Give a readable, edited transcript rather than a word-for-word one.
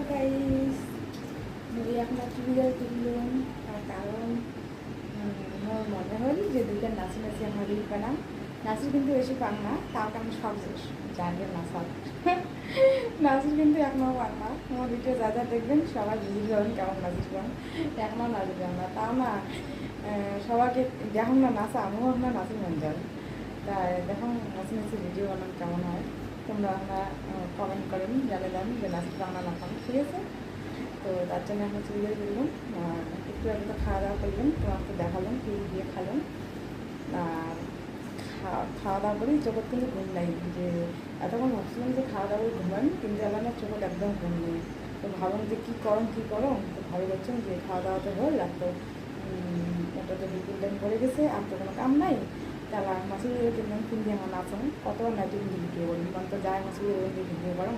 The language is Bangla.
গাইস মুই এখন চুড়িদার কিনলাম তার কারণ মোর মনে হল যে দুইটা নাচি নাচি আমার রিল বানাম নাচি কিন্তু বেশি পান না তাও আমি সব জানি নাচা নাচি কিন্তু এখনও পান না আমার ভিডিও যা যা দেখবেন সবাই বুঝে যাবেন কেমন নাচিছিলাম এখনও নাচলাম না তাও না সবাইকে দেখুন না নাচা আমিও আপনার নাচি মন যাবে তাই দেখুন নাচি নাচি ভিডিও বানান কেমন হয় তোমরা আমরা কমেন্ট করেন জানিয়ে দেন যে নাচি বাংলা নাচান ঠিক আছে। তো তার জন্য এখন চুড়িদার কিনলাম একটু আগে তো খাওয়া দাওয়া করলাম তোমাকে দেখালাম কী দিয়ে খালাম আর খাওয়া দাওয়া করেই চোখের কিন্তু ঘুম নাই যে এতক্ষণ ভাবছিলাম যে খাওয়া দাওয়া ঘুমান কিন্তু এলাম না চোখের একদম ঘুম নেই। তো ভাবলাম যে কী করম তো ভাবি করছেন যে খাওয়া দাওয়াতে হল আর তো এটা তো বিপুল টাইম পড়ে গেছে আর তো কোনো কাম নাই তাহলে মাসুরি কিনলাম কিনতে আমার নাচন কতবার নাইটি কিন্তু ভিডিও করি কারণ তো যায় মাসুরি ভিডিও করো